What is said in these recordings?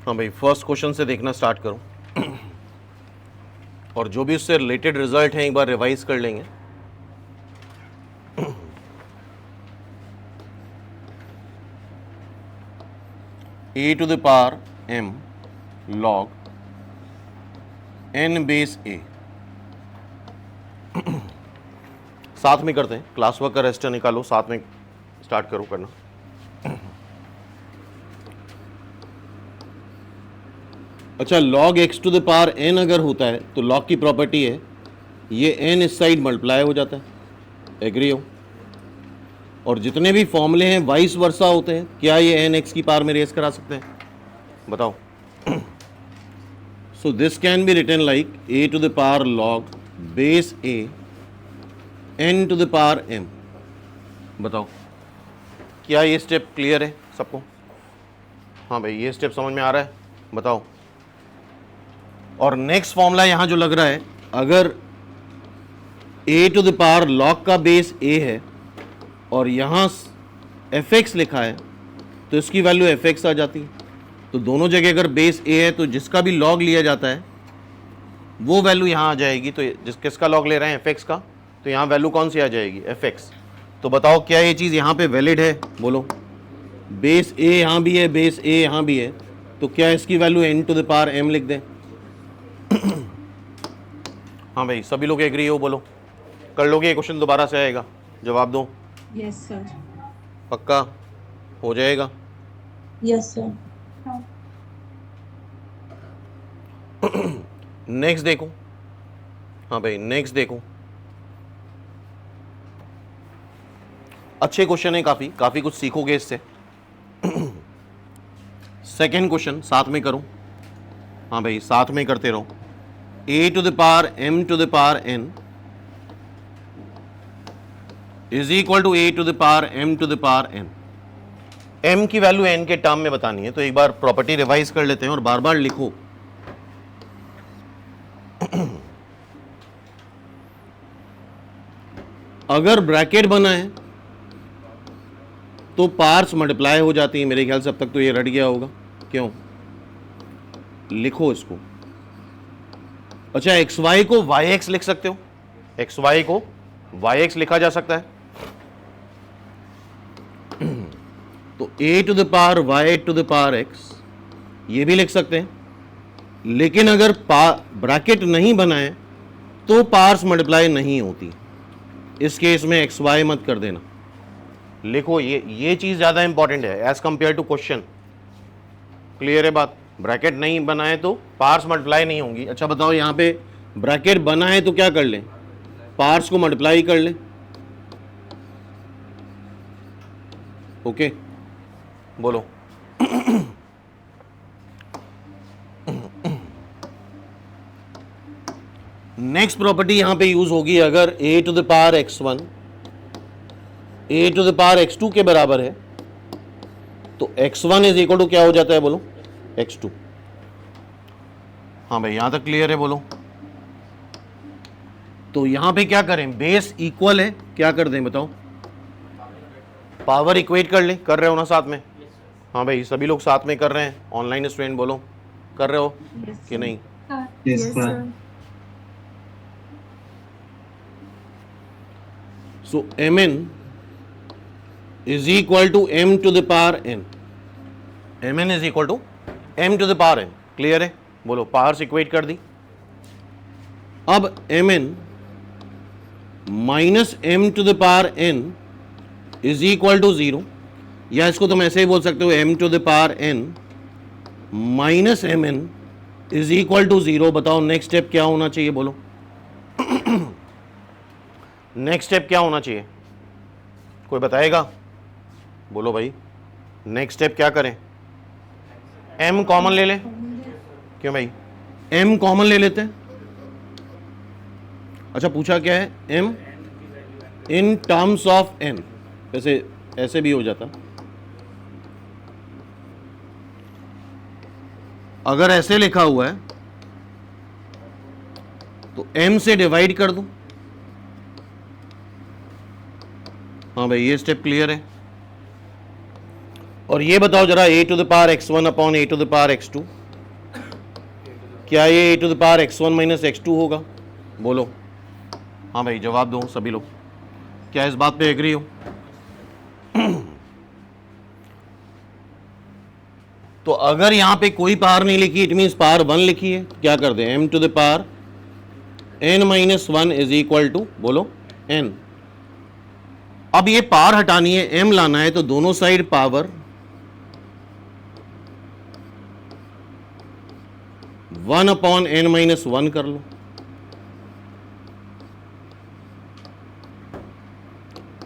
हाँ भाई, first question से देखना स्टार्ट करो और जो भी उससे रिलेटेड रिजल्ट हैं एक बार रिवाइज कर लेंगे। A to the power m log n base a। साथ में करते हैं, क्लास वर्क का रजिस्टर निकालो, साथ में स्टार्ट करो करना। अच्छा, log x to the power n अगर होता है तो log की प्रॉपर्टी है ये n इस साइड मल्टीप्लाई हो जाता है, एग्री हो? और जितने भी फॉर्मूले हैं वाइस वर्सा होते हैं, क्या ये n x की पावर में रेस करा सकते हैं? बताओ। So this can be written like a to the power log base a n to the power m। बताओ, क्या ये स्टेप क्लियर है सबको? हाँ भाई, ये स्टेप समझ में आ रहा है? बताओ। और नेक्स्ट फॉर्मूला यहां जो लग रहा है, अगर a to the power log का बेस a है और यहां fx लिखा है तो इसकी वैल्यू fx आ जाती है। तो दोनों जगह अगर बेस a है तो जिसका भी log लिया जाता है वो वैल्यू यहां आ जाएगी। तो किसका log ले रहे हैं? fx का। तो यहां वैल्यू कौन सी आ जाएगी? fx। तो बताओ, क्या ये चीज़ यहां पे वैलिड है? बोलो। बेस a यहां भी है, बेस a यहां भी है, तो क्या इसकी value n to the power m लिख दें? हाँ भाई, सभी लोग एग्री हो? बोलो। कर लोगे? ये क्वेश्चन दोबारा से आएगा, जवाब दो। Yes sir. पक्का हो जाएगा? Yes sir. नेक्स्ट देखो। हाँ भाई, नेक्स्ट देखो। अच्छे क्वेश्चन है, काफी कुछ सीखोगे इससे। सेकेंड क्वेश्चन साथ में करो। हाँ भाई, साथ में करते रहो। a to the power m to the power n is equal to a to the power m to the power n। m की वैल्यू n के टर्म में बतानी है, तो एक बार प्रॉपर्टी रिवाइज कर लेते हैं और बार बार लिखो। अगर ब्रैकेट बना है तो पार्ट्स मल्टीप्लाई हो जाती है। मेरे ख्याल से अब तक तो ये रट गया होगा, क्यों? लिखो इसको। अच्छा, एक्स वाई को वाई एक्स लिख सकते हो, एक्स वाई को वाई एक्स लिखा जा सकता है। तो a to the power y to the power x ये भी लिख सकते हैं, लेकिन अगर ब्रैकेट नहीं बनाए तो पार्स मल्टीप्लाई नहीं होती। इस केस में एक्स वाई मत कर देना, लिखो। ये चीज ज्यादा इंपॉर्टेंट है as compare to question. Clear है बात? ब्रैकेट नहीं बनाए तो पार्स मल्टीप्लाई नहीं होंगी। अच्छा बताओ, यहां पे ब्रैकेट बना है तो क्या कर लें? पार्स को मल्टीप्लाई कर लें। ओके, बोलो। नेक्स्ट प्रॉपर्टी यहां पे यूज होगी, अगर a to the power x1 a to the power x2 के बराबर है तो x1 इज इक्वल टू क्या हो जाता है? बोलो, x2। हाँ भाई, यहां तक क्लियर है? बोलो। तो यहां पे क्या करें? बेस इक्वल है, क्या कर दें? बताओ। पावर इक्वेट कर ले। कर रहे हो ना साथ में? हाँ भाई, सभी लोग साथ में कर रहे हैं। ऑनलाइन स्टूडेंट बोलो, कर रहे हो कि नहीं? Yes sir. So mn is equal to m to the power n। mn is equal to m to the power n। Clear है? बोलो। पावर्स इक्वेट कर दी। अब mn minus m to the power n is equal to 0, या इसको तुम ऐसे ही बोल सकते हो m to the power n minus mn is equal to 0। बताओ नेक्स्ट स्टेप क्या होना चाहिए? बोलो। नेक्स्ट स्टेप क्या होना चाहिए? कोई बताएगा? बोलो भाई, नेक्स्ट स्टेप क्या करें? m कॉमन ले लें। क्यों भाई? m कॉमन ले लेते हैं। अच्छा, पूछा क्या है? m in terms of n। ऐसे ऐसे भी हो जाता। अगर ऐसे लिखा हुआ है तो m से डिवाइड कर दो। हाँ भाई, ये स्टेप क्लियर है? और ये बताओ जरा a to the power x1 upon a to the power x2, क्या ये a to the power x1 minus x2 होगा? बोलो। हाँ भाई जवाब दो सभी लोग, क्या इस बात पे एग्री हो? तो अगर यहां पे कोई पावर नहीं लिखी, इट मीन्स पावर 1 लिखी है, क्या कर दें? m to the power n minus 1 is equal to, बोलो, n। अब ये पावर हटानी है, m लाना है, तो दोनों side power 1 upon n minus 1 कर लो।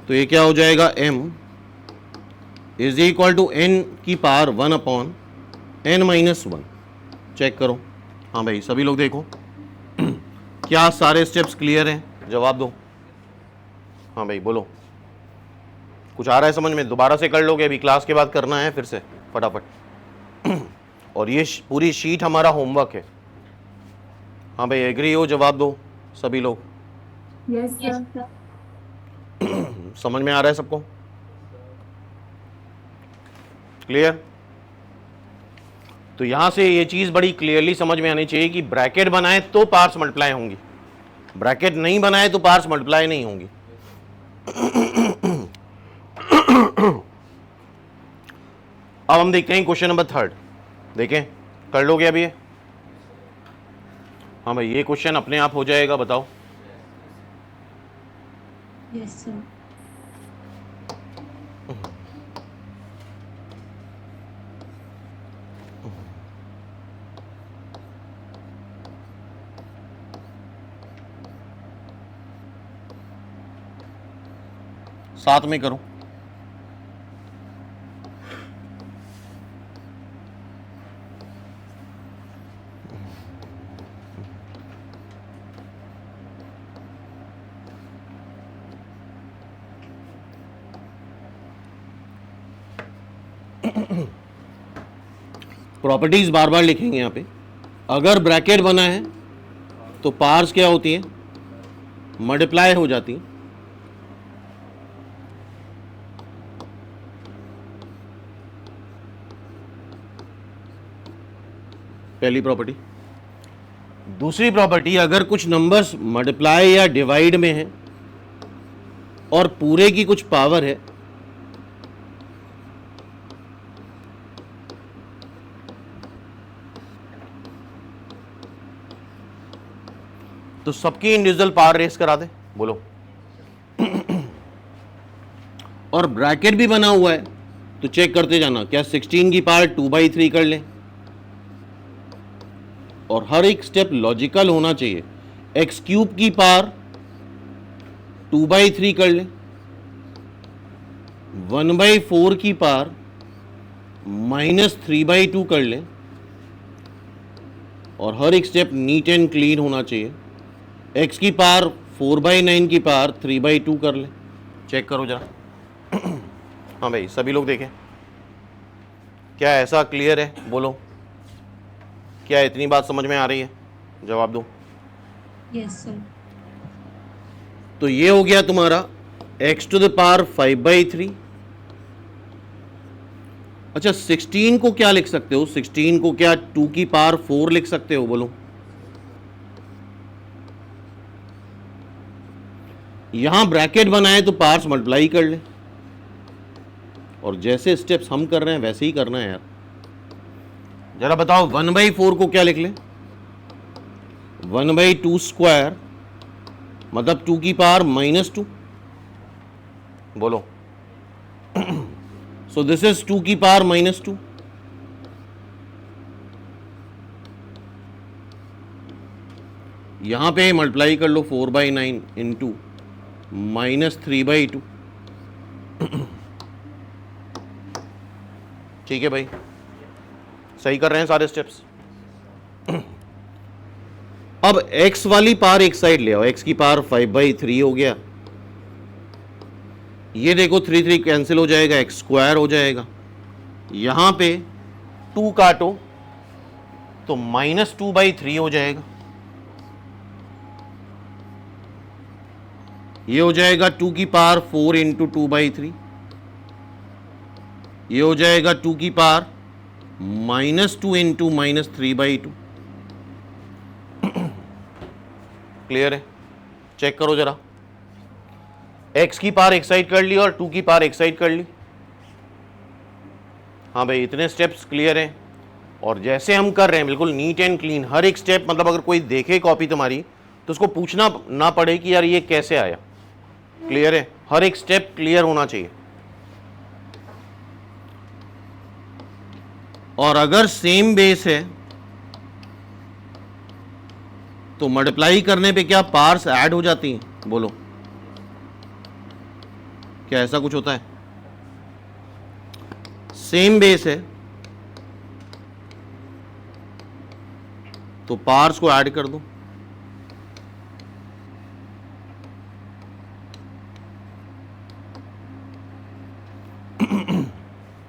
तो ये क्या हो जाएगा? m is equal to n की power 1 upon n minus 1। Check करो। हाँ भाई सभी लोग देखो, क्या सारे स्टेप्स क्लियर हैं? जवाब दो। हाँ भाई बोलो, कुछ आ रहा है समझ में? दोबारा से कर लोगे, अभी क्लास के बाद करना है फिर से फटाफट। और ये पूरी शीट हमारा होमवर्क है। हाँ भाई एग्री हो? जवाब दो सभी लोग। Yes sir. समझ में आ रहा है सबको? क्लियर? तो यहां से ये चीज बड़ी क्लियरली समझ में आनी चाहिए कि ब्रैकेट बनाए तो पार्ट्स मल्टीप्लाई होंगी, ब्रैकेट नहीं बनाए तो पार्ट्स मल्टीप्लाई नहीं होंगी। अब हम देखते हैं क्वेश्चन नंबर 3। देखें, कर लोगे अभी ये? हाँ भाई ये क्वेश्चन अपने आप हो जाएगा, बताओ। Yes sir. साथ में करो। प्रॉपर्टीज बार बार लिखेंगे यहां पे। अगर ब्रैकेट बना है तो पार्स क्या होती है? मल्टीप्लाई हो जाती है। पहली प्रॉपर्टी। दूसरी प्रॉपर्टी, अगर कुछ नंबर्स मल्टीप्लाई या डिवाइड में है और पूरे की कुछ पावर है, तो सबकी इंडिविजुअल पावर रेस करा दे। बोलो। और ब्रैकेट भी बना हुआ है तो चेक करते जाना, क्या 16 की पावर 2/3 कर लें। और हर एक स्टेप लॉजिकल होना चाहिए। एक्स क्यूब की पावर 2/3 कर लें, 1/4 की पावर -3/2 कर लें, और हर एक स्टेप नीट एंड क्लीन होना चाहिए। एक्स की पावर 4/9 की पावर 3/2 कर लें। चेक करो जरा। हाँ भाई सभी लोग देखें, क्या ऐसा क्लियर है? बोलो, क्या इतनी बात समझ में आ रही है? जवाब दो। Yes sir. तो ये हो गया तुम्हारा x टू द पावर 5/3। अच्छा 16 को क्या लिख सकते हो? 16 को क्या 2 की पावर 4 लिख सकते हो? बोलो। यहां ब्रैकेट बनाए तो पार्ट्स मल्टीप्लाई कर ले, और जैसे स्टेप्स हम कर रहे हैं वैसे ही करना है यार। जरा बताओ 1/4 को क्या लिख लें? 1/2 स्क्वायर, मतलब 2 की पावर -2। बोलो। सो दिस इज 2 की पावर -2। यहां पे मल्टीप्लाई कर लो 4/9 इंटू -3/2। ठीक है भाई, सही कर रहे हैं सारे स्टेप्स। अब x वाली पावर एक साइड ले आओ, x की पावर 5/3 हो गया। ये देखो 3 3 कैंसिल हो जाएगा, x स्क्वायर हो जाएगा। यहां पे 2 काटो तो -2/3 हो जाएगा। ये हो जाएगा 2 की पावर 4 इंटू 2/3। ये हो जाएगा 2 की पावर -2 इंटू -3/2। क्लियर है? चेक करो जरा, x की पावर एक साइड कर ली और 2 की पावर एक साइड कर ली। हाँ भाई, इतने स्टेप्स क्लियर हैं। और जैसे हम कर रहे हैं बिल्कुल नीट एंड क्लीन, हर एक स्टेप, मतलब अगर कोई देखे कॉपी तुम्हारी तो उसको पूछना ना पड़े कि यार ये कैसे आया। क्लियर है? हर एक स्टेप क्लियर होना चाहिए। और अगर सेम बेस है तो मल्टीप्लाई करने पे क्या पार्ट्स ऐड हो जाती हैं? बोलो, क्या ऐसा कुछ होता है? सेम बेस है तो पार्ट्स को ऐड कर दो।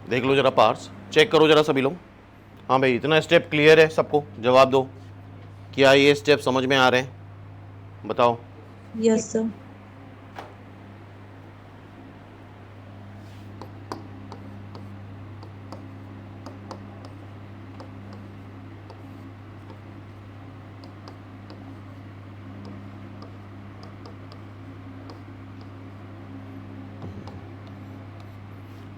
देख लो जरा पार्ट्स, चेक करो जरा सभी लोग। हाँ भाई, इतना स्टेप क्लियर है सबको? जवाब दो, क्या ये स्टेप समझ में आ रहे हैं? बताओ। Yes sir.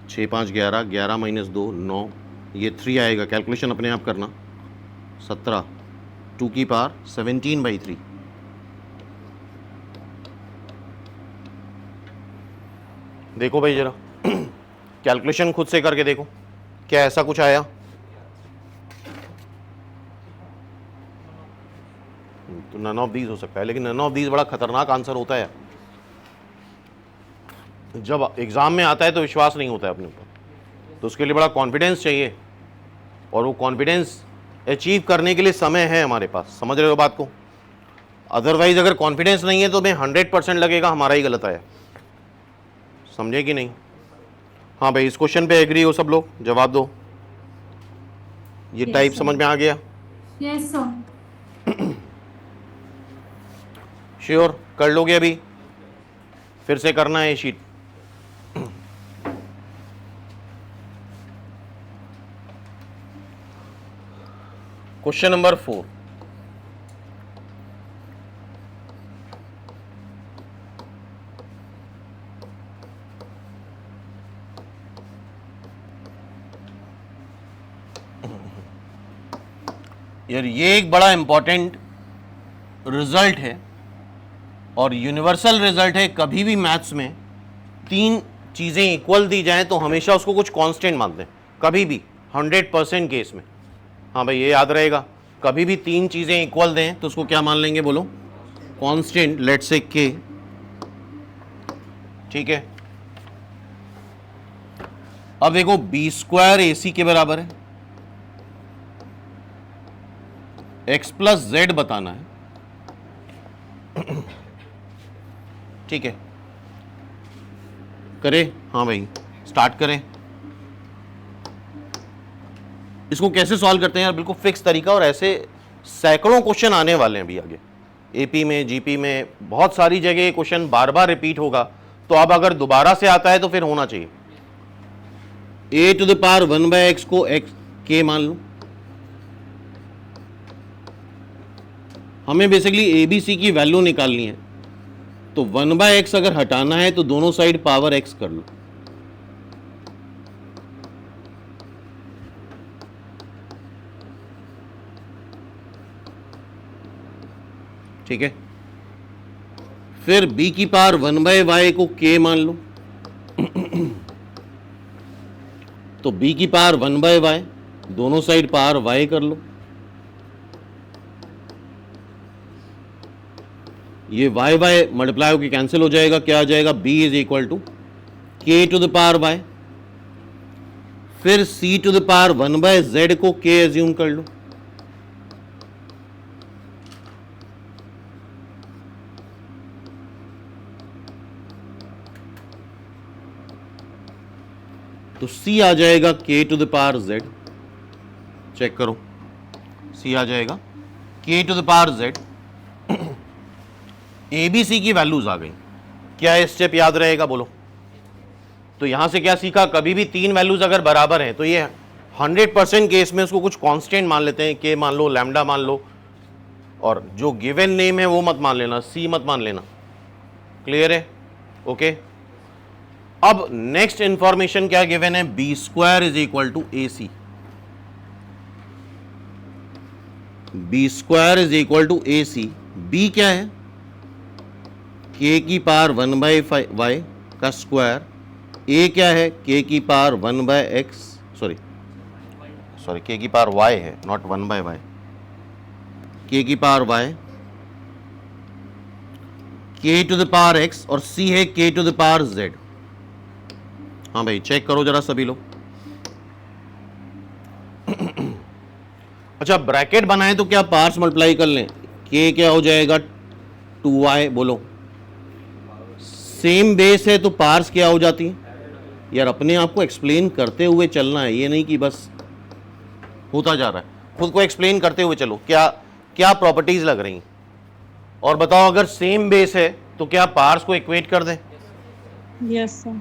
छः 5 11, 11 - 2 9, ये 3 आएगा, कैलकुलेशन अपने आप करना। 17, 2 की पावर 17/3। देखो भाई जरा कैलकुलेशन खुद से करके देखो, क्या ऐसा कुछ आया? तो नन ऑफ दीज हो सकता है, लेकिन नन ऑफ दीज बड़ा खतरनाक आंसर होता है। जब एग्जाम में आता है तो विश्वास नहीं होता है अपने ऊपर, तो उसके लिए बड़ा कॉन्फिडेंस चाहिए, और वो कॉन्फिडेंस अचीव करने के लिए समय है हमारे पास। समझ रहे हो बात को? अदरवाइज अगर कॉन्फिडेंस नहीं है तो मैं 100% लगेगा हमारा ही गलत आया। समझे कि नहीं? हाँ भाई, इस क्वेश्चन पे एग्री हो सब लोग? जवाब दो। ये Yes, टाइप sir. समझ में आ गया? Yes sir. श्योर? कर लोगे अभी? फिर से करना है ये शीट? Question number 4। यार ये एक बड़ा इंपॉर्टेंट रिजल्ट है और यूनिवर्सल रिजल्ट है। कभी भी मैथ्स में 3 चीज़ें इक्वल दी जाएं तो हमेशा उसको कुछ कांस्टेंट मानते हैं, कभी भी, 100% केस में। हाँ भाई, ये याद रहेगा, कभी भी 3 चीज़ें इक्वल दें तो उसको क्या मान लेंगे? बोलो, कांस्टेंट। लेट्स से के। ठीक है, अब देखो b² AC के बराबर है, x + z बताना है। ठीक है, करें? हाँ भाई, स्टार्ट करें। इसको कैसे सॉल्व करते हैं यार? बिल्कुल फिक्स तरीका, और ऐसे सैकड़ों क्वेश्चन आने वाले हैं अभी आगे। एपी में, जीपी में, बहुत सारी जगह ये क्वेश्चन बार बार रिपीट होगा, तो अब अगर दोबारा से आता है तो फिर होना चाहिए। a⁴ 1/x को x k मान लो। हमें बेसिकली ए बी सी की वैल्यू निकालनी है, तो 1/x अगर हटाना है तो दोनों साइड पावर x कर लो। ठीक है, फिर b की पावर 1/y को k मान लो, तो b की पावर 1/y, दोनों साइड पावर y कर लो। ये y y मल्टीप्लाई होकर कैंसिल हो जाएगा, क्या आ जाएगा? b = k⁴y। फिर c⁴ 1/z को k एज्यूम कर लो, तो c आ जाएगा k⁴z। चेक करो, c आ जाएगा k⁴z। ए बी सी की वैल्यूज आ गई। क्या ये स्टेप याद रहेगा? बोलो। तो यहां से क्या सीखा, कभी भी तीन वैल्यूज अगर बराबर हैं तो ये 100% केस में उसको कुछ कांस्टेंट मान लेते हैं, के मान लो, लैम्डा मान लो, और जो गिवन नेम है वो मत मान लेना, सी मत मान लेना। क्लियर है? ओके। अब नेक्स्ट इंफॉर्मेशन क्या गिवन है, B square is equal to A C. B square is equal to A C. B क्या है, के की पावर 1/y का स्क्वायर। ए क्या है, के की पावर 1/x, सॉरी के की पावर y है, नॉट 1/y, के की power y, k to the power x, और c है k to the power z। हाँ भाई चेक करो जरा सभी लोग। अच्छा, ब्रैकेट बनाए तो क्या पार्ट्स मल्टीप्लाई कर लें, k क्या हो जाएगा 2y, बोलो। सेम बेस है तो पार्ट्स क्या हो जाती है यार, अपने आप को एक्सप्लेन करते हुए चलना है, ये नहीं कि बस होता जा रहा है, खुद को एक्सप्लेन करते हुए चलो, क्या क्या प्रॉपर्टीज लग रही हैं। और बताओ, अगर सेम बेस है तो क्या पार्ट्स को इक्वेट कर दें? Yes sir.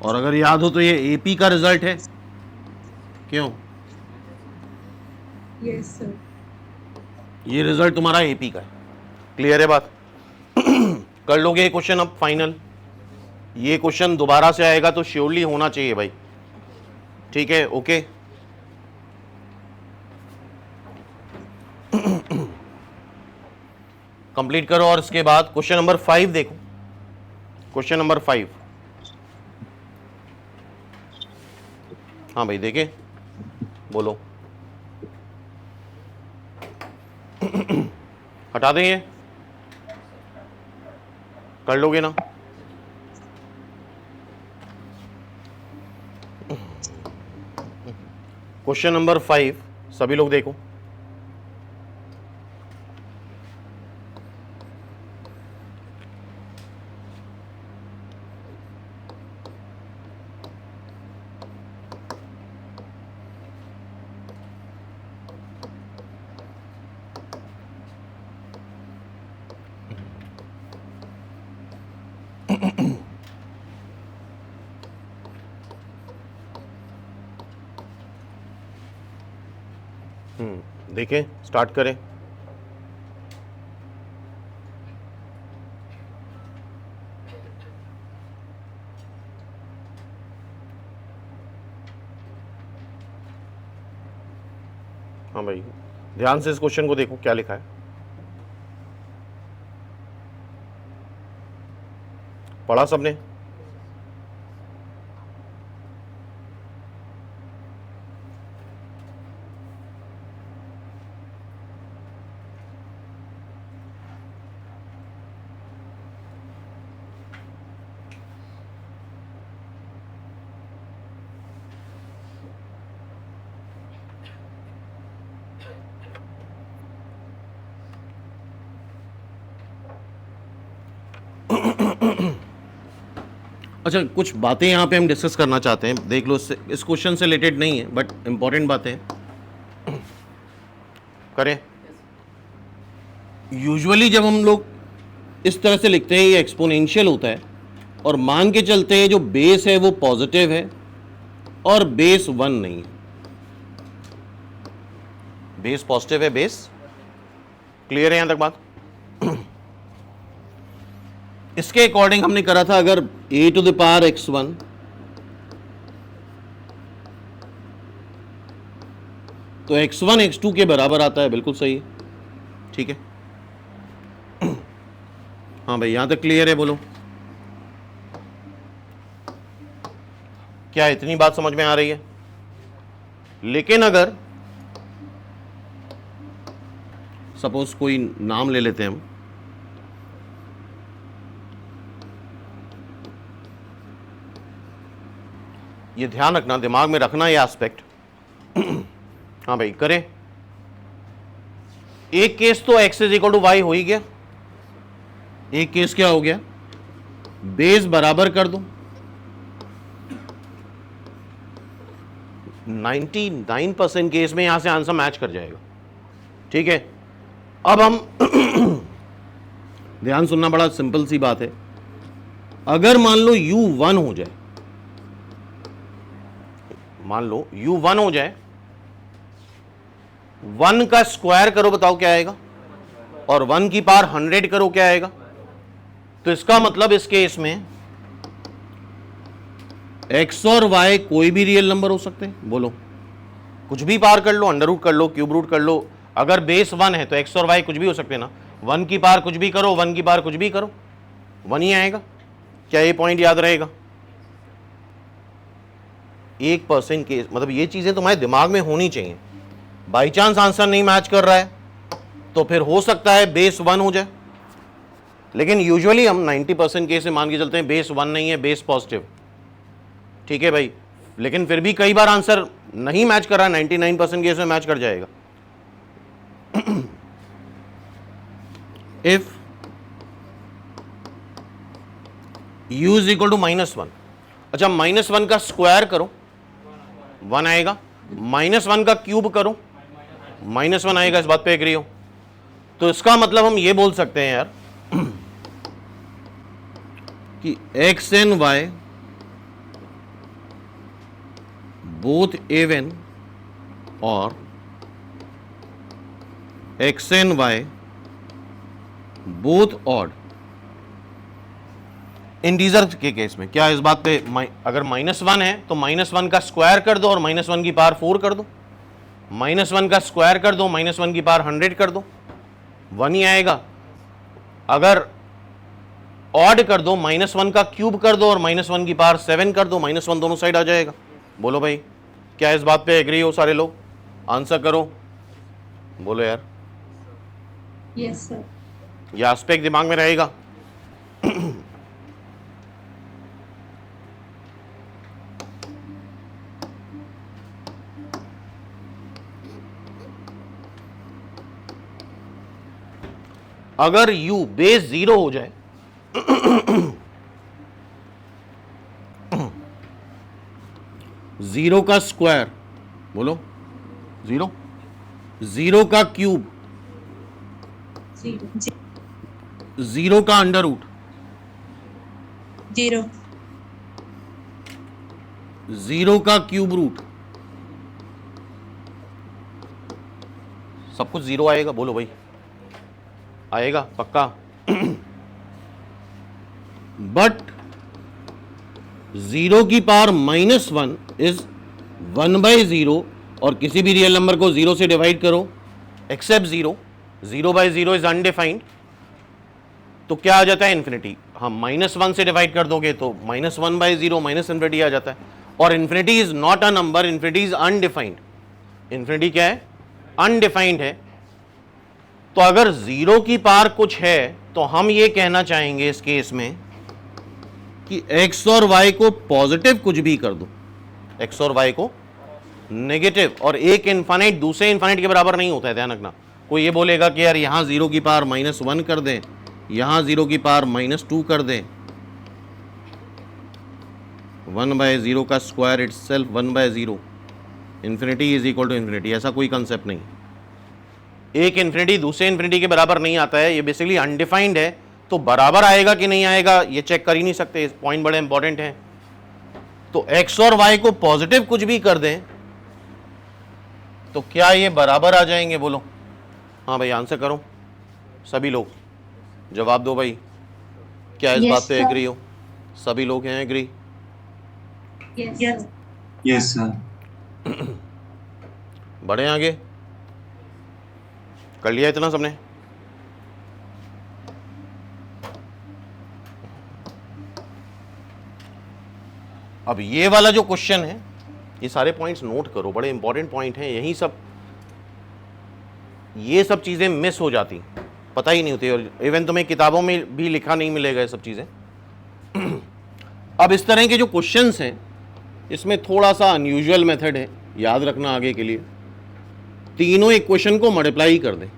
और अगर याद हो तो ये एपी का रिजल्ट है, क्यों? Yes sir. ये रिजल्ट तुम्हारा एपी का है। क्लियर है बात? कर लोगे ये क्वेश्चन अब फाइनल? ये क्वेश्चन दोबारा से आएगा तो श्योरली होना चाहिए भाई, ठीक है? ओके। कंप्लीट करो और इसके बाद क्वेश्चन नंबर 5 देखो। क्वेश्चन नंबर 5, हाँ भाई देखे, बोलो। हटा दें ये, कर लोगे ना? क्वेश्चन नंबर 5 सभी लोग देखो। देखें, स्टार्ट करें। हाँ भाई ध्यान से इस क्वेश्चन को देखो, क्या लिखा है, पढ़ा सबने? अच्छा, कुछ बातें यहाँ पे हम डिस्कस करना चाहते हैं, देख लो। इस क्वेश्चन से रिलेटेड नहीं है बट इंपॉर्टेंट बातें हैं, करें। यूजुअली जब हम लोग इस तरह से लिखते हैं, ये एक्सपोनेंशियल होता है और मान के चलते हैं जो बेस है वो पॉजिटिव है और बेस 1 नहीं है। बेस पॉजिटिव है, बेस। क्लियर है यहां तक बात? इसके अकॉर्डिंग हमने करा था, अगर a to the power x1 तो x1 x2 के बराबर आता है, बिल्कुल सही है, ठीक है। हाँ भाई यहां तक क्लियर है, बोलो। क्या इतनी बात समझ में आ रही है? लेकिन अगर सपोज कोई नाम ले लेते हैं हम, ये ध्यान रखना, दिमाग में रखना ये एस्पेक्ट। हाँ भाई करें। एक केस तो x is equal to y हो ही गया, एक केस क्या हो गया, बेस बराबर कर दो। 99% केस में यहां से आंसर मैच कर जाएगा, ठीक है। अब हम ध्यान सुनना, बड़ा सिंपल सी बात है। अगर मान लो u1 हो जाए, मान लो u1 हो जाए, 1 का स्क्वायर करो, बताओ क्या आएगा, और 1 की पावर 100 करो, क्या आएगा। तो इसका मतलब इस केस में x और y कोई भी रियल नंबर हो सकते हैं, बोलो, कुछ भी पावर कर लो, अंडर रूट कर लो, क्यूब रूट कर लो, अगर बेस 1 है तो x और y कुछ भी हो सकते हैं ना, 1 की पावर कुछ भी करो, 1 की पावर कुछ भी करो, 1 ही आएगा। क्या ये पॉइंट याद रहेगा? 1% केस, मतलब ये चीजें तुम्हारे दिमाग में होनी चाहिए। बाई चांस आंसर नहीं मैच कर रहा है तो फिर हो सकता है बेस 1 हो जाए, लेकिन यूजुअली हम 90% केस में मान के चलते हैं बेस 1 नहीं है, बेस पॉजिटिव, ठीक है भाई। लेकिन फिर भी कई बार आंसर नहीं मैच कर रहा है, 99% केस में मैच कर जाएगा। If u is equal to -1, अच्छा -1 का स्क्वायर करो, 1 आएगा, -1 का क्यूब करो, -1 आएगा, इस बात पे एग्री हो? तो इसका मतलब हम ये बोल सकते हैं यार कि x and y both even और x and y both odd. Integer के केस में क्या इस बात पे अगर -1 है तो -1 का स्क्वायर कर दो और -1 की पावर 4 कर दो, -1 का स्क्वायर कर दो, -1 की पावर 100 कर दो, 1 ही आएगा। अगर ऑड कर दो, -1 का क्यूब कर दो और -1 की पावर 7 कर दो, -1 दोनों साइड आ जाएगा। बोलो भाई, क्या इस बात पे एग्री हो सारे लोग? आंसर करो, बोलो यार। Yes sir. यह एस्पेक्ट दिमाग में रहेगा। अगर u बेस 0 हो जाए, जीरो का स्क्वायर, बोलो, 0, 0 का क्यूब, 0 का अंडर रूट, 0, 0 का क्यूब रूट, सब कुछ 0 आएगा। बोलो भाई, आएगा पक्का? बट 0 की पावर -1 इज 1/0, और किसी भी रियल नंबर को 0 से डिवाइड करो एक्सेप्ट 0, 0/0 इज अनडिफाइंड, तो क्या आ जाता है? इन्फिनिटी। हम -1 से डिवाइड कर दोगे तो -1/0 माइनस इन्फिनिटी आ जाता है, और infinity is not a number, infinity is undefined. Infinity क्या है? अनडिफाइंड है। तो अगर 0 की पावर कुछ है तो हम ये कहना चाहेंगे इस केस में कि x और y को पॉजिटिव कुछ भी कर दो, x और y को नेगेटिव, और एक इनफाइनाइट दूसरे इनफाइनाइट के बराबर नहीं होता है, ध्यान रखना। कोई ये बोलेगा कि यार यहां 0 की पावर -1 कर दें, यहां 0 की पावर -2 कर दें, 1/0 का square itself 1/0, infinity is equal to infinity, ऐसा कोई कंसेप्ट नहीं। एक इन्फिनिटी दूसरे इन्फिनिटी के बराबर नहीं आता है, ये बेसिकली अनडिफाइंड है, तो बराबर आएगा कि नहीं आएगा ये चेक कर ही नहीं सकते। इस पॉइंट बड़े इंपॉर्टेंट हैं। तो x और y को पॉजिटिव कुछ भी कर दें तो क्या ये बराबर आ जाएंगे? बोलो हाँ भाई, आंसर करो सभी लोग, जवाब दो भाई। क्या इस Yes, बात पे sir. एग्री हो? सभी लोग हैं एग्री? Yes yes sir. बढ़े आगे, कर लिया इतना सबने? अब ये वाला जो क्वेश्चन है, ये सारे पॉइंट्स नोट करो, बड़े इंपॉर्टेंट पॉइंट हैं। यही सब, ये सब चीजें मिस हो जाती, पता ही नहीं होती, और इवन तुम्हें किताबों में भी लिखा नहीं मिलेगा ये सब चीजें। अब इस तरह के जो क्वेश्चंस हैं, इसमें थोड़ा सा अनयूजुअल मेथड है, याद रखना आगे के लिए। तीनों इक्वेशन को मल्टीप्लाई कर दें,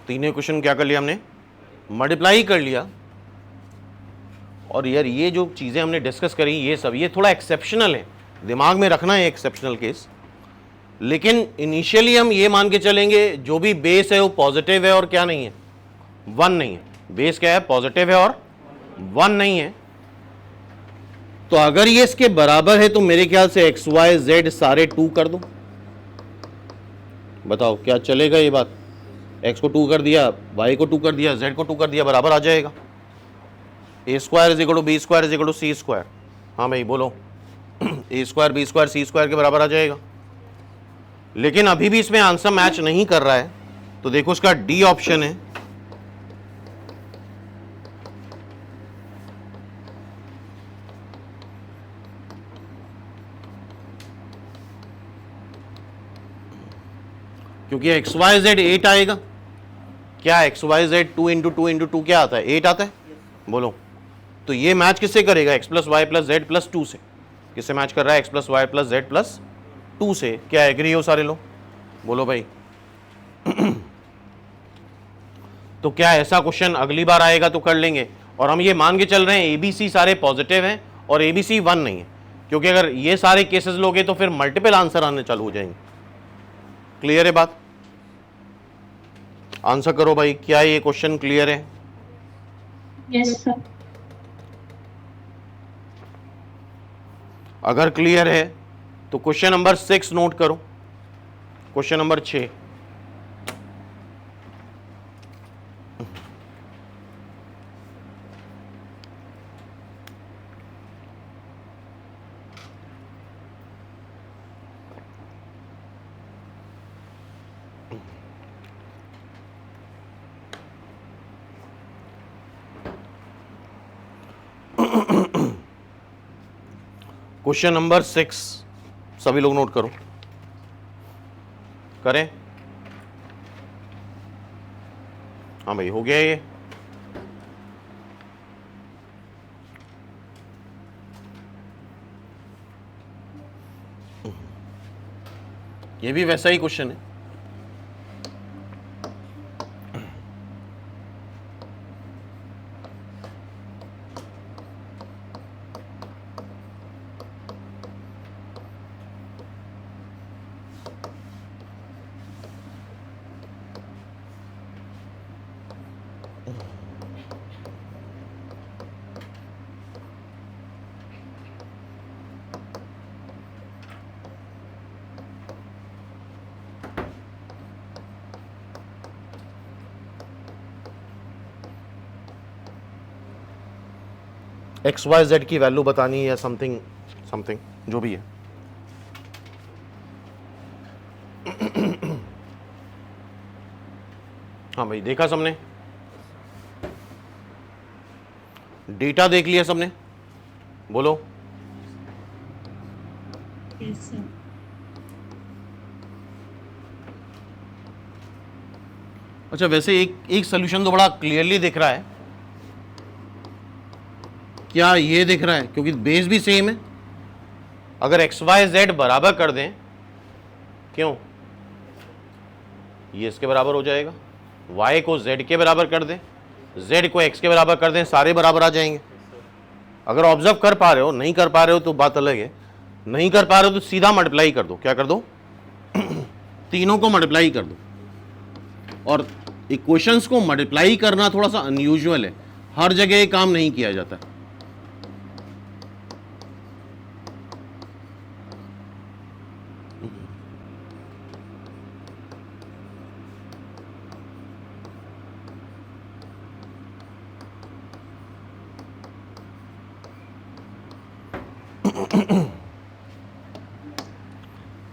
तीनों क्वेश्चन क्या कर लिया हमने, मल्टीप्लाई कर लिया। और यार ये जो चीज़ें हमने डिस्कस करी ये सब ये थोड़ा एक्सेप्शनल है, दिमाग में रखना है एक्सेप्शनल केस। लेकिन इनिशियली हम ये मान के चलेंगे जो भी बेस है वो पॉजिटिव है और क्या नहीं है, 1 नहीं है। बेस क्या है, पॉजिटिव है और 1 नहीं है। तो अगर ये इसके बराबर है तो मेरे ख्याल से एक्स वाई जेड सारे 2 कर दो। बताओ क्या चलेगा ये बात, एक्स को 2 कर दिया, वाई को 2 कर दिया, जेड को 2 कर दिया, बराबर आ जाएगा। A square is equal to B square is equal to C square. हाँ भाई बोलो, A square B square C square के बराबर आ जाएगा। लेकिन अभी भी इसमें आंसर मैच नहीं कर रहा है, तो देखो उसका डी ऑप्शन है। क्योंकि एक्स वाई जेड 8 आएगा। क्या x y z 2 into 2 into 2 क्या आता है, 8 आता है। बोलो, तो ये मैच किससे करेगा, x plus Y plus z plus 2 से। किससे मैच कर रहा है, x plus Y plus z plus 2 से। क्या एग्री हो सारे लोग, बोलो भाई। तो क्या ऐसा क्वेश्चन अगली बार आएगा तो कर लेंगे। और हम ये मान के चल रहे हैं एबीसी सारे पॉजिटिव हैं और एबीसी 1 नहीं है, क्योंकि अगर ये सारे केसेस लोगे तो फिर मल्टीपल आंसर आने चालू हो जाएंगे। क्लियर है बात, आंसर करो भाई, क्या ये क्वेश्चन क्लियर है। Yes sir. अगर क्लियर है तो क्वेश्चन नंबर 6 नोट करो, क्वेश्चन नंबर 6। क्वेश्चन नंबर 6 सभी लोग नोट करो, करें। हाँ भाई हो गया ये भी वैसा ही क्वेश्चन है। एक्स वाई जेड की वैल्यू बतानी है या समथिंग समथिंग जो भी है। हाँ भाई देखा सबने, डेटा देख लिया सबने, बोलो। Yes sir. अच्छा वैसे एक सोल्यूशन तो बड़ा क्लियरली दिख रहा है। क्या ये दिख रहा है, क्योंकि बेस भी सेम है। अगर एक्स वाई जेड बराबर कर दें, क्यों, ये इसके बराबर हो जाएगा। y को z के बराबर कर दें, z को x के बराबर कर दें, सारे बराबर आ जाएंगे। अगर ऑब्जर्व कर पा रहे हो, नहीं कर पा रहे हो तो बात अलग है। नहीं कर पा रहे हो तो सीधा मल्टीप्लाई कर दो। क्या कर दो, तीनों को मल्टीप्लाई कर दो। और इक्वेशंस को मल्टीप्लाई करना थोड़ा सा अनयूजुअल है, हर जगह ये काम नहीं किया जाता।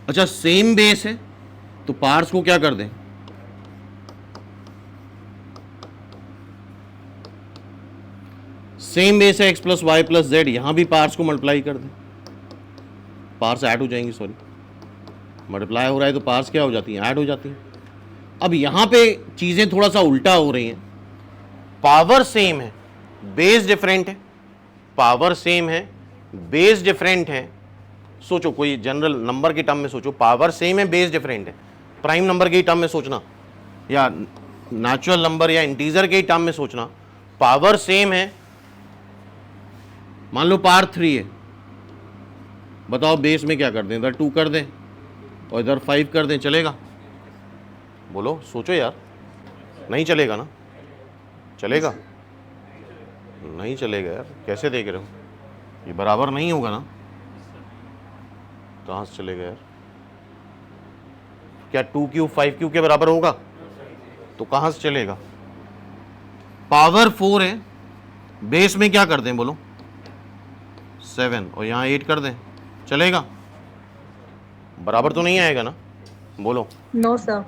अच्छा सेम बेस है तो पार्ट्स को क्या कर दें, सेम बेस है x plus Y plus z, यहां भी पार्ट्स को मल्टीप्लाई कर दें। पार्ट्स ऐड हो जाएंगी, सॉरी मल्टीप्लाई हो रहा है तो पार्ट्स क्या हो जाती हैं, ऐड हो जाती हैं। अब यहां पे चीजें थोड़ा सा उल्टा हो रही हैं। पावर सेम है, बेस डिफरेंट है। पावर सेम है, बेस डिफरेंट है, सोचो कोई जनरल नंबर के टर्म में सोचो, पावर सेम है, बेस डिफरेंट है, प्राइम नंबर के टर्म में सोचना या नेचुरल नंबर या इंटीजर के टर्म में सोचना, पावर सेम है, मान लो पावर 3 है, बताओ बेस में क्या कर दें, इधर 2 कर दें और इधर 5 कर दें, चलेगा? बोलो, सोचो यार, नहीं चलेगा ना? चलेगा? नहीं चलेगा यार, कैसे देख रहे हो, ये बराबर नहीं होगा ना, कहाँ से चलेगा यार? क्या 2 क्यूब 5 क्यूब के बराबर होगा? तो कहाँ से चलेगा? पावर 4 है, बेस में क्या कर दें बोलो, 7 और यहाँ 8 कर दें, चलेगा? बराबर तो नहीं आएगा ना, बोलो। No sir.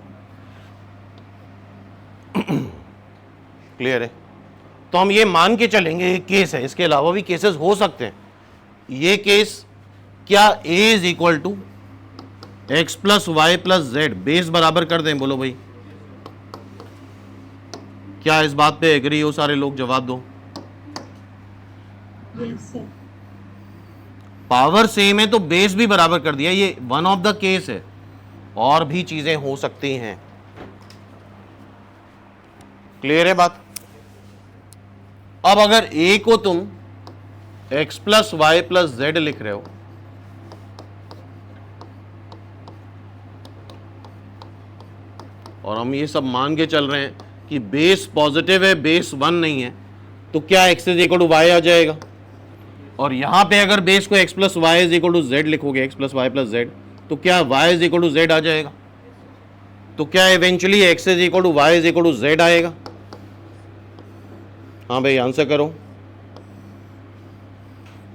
क्लियर है? तो हम ये मान के चलेंगे ये केस है, इसके अलावा भी केसेस हो सकते हैं। ये केस क्या a is equal to x plus Y plus z base बराबर कर दें, बोलो भाई। क्या इस बात पे एग्री हो सारे लोग? जवाब दो। Yes sir. पावर सेम है तो बेस भी बराबर कर दिया, ये वन ऑफ द केस है, और भी चीजें हो सकती हैं। क्लियर है बात? अब अगर a को तुम x plus Y plus z लिख रहे हो, और हम ये सब मान के चल रहे हैं कि बेस पॉजिटिव है, बेस 1 नहीं है, तो क्या x is equal to Y आ जाएगा? और यहां पे अगर बेस को x plus Y is equal to Z लिखोगे, x plus Y plus Z, तो क्या y is equal to Z आ जाएगा? तो क्या eventually x is equal to Y is equal to Z आएगा? हाँ भाई, आंसर करो।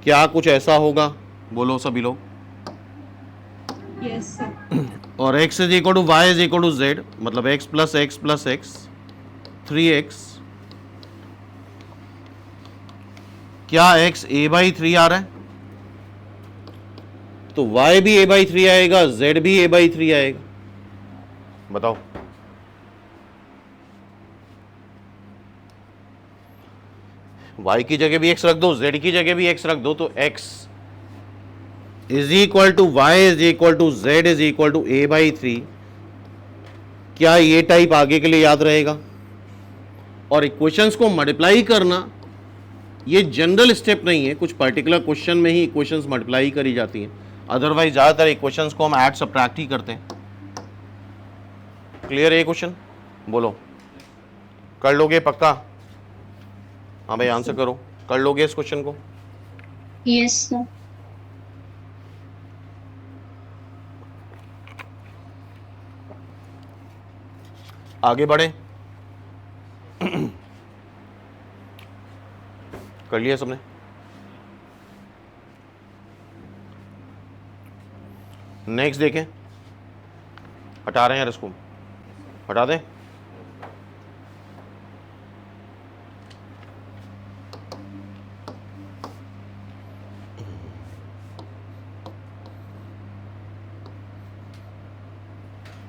क्या कुछ ऐसा होगा? बोलो सभी लोग। Yes sir. और x is equal to Y is equal to z, मतलब x plus x plus x 3x, क्या x a/3 आ रहा है? तो y भी a/3 आएगा, z भी a/3 आएगा। बताओ। y की जगह भी x रख दो, z की जगह भी x रख दो, तो x is equal to Y is equal to z is equal to a/3। क्या ये टाइप आगे के लिए याद रहेगा? और इक्वेशंस को मल्टीप्लाई करना ये जनरल स्टेप नहीं है, कुछ पर्टिकुलर क्वेश्चन में ही इक्वेशंस मल्टीप्लाई करी जाती हैं, अदरवाइज ज़्यादातर इक्वेशंस को हम ऐड सब्ट्रैक्ट ही करते हैं। क्लियर है ये क्वेश्चन? बोलो, कर लोगे पक्का? हाँ भाई, आंसर करो, कर लोगे इस क्वेश्चन को? Yes sir. आगे बढ़े। कर लिया सबने? नेक्स्ट देखें, हटा रहे हैं यार इसको, हटा दें।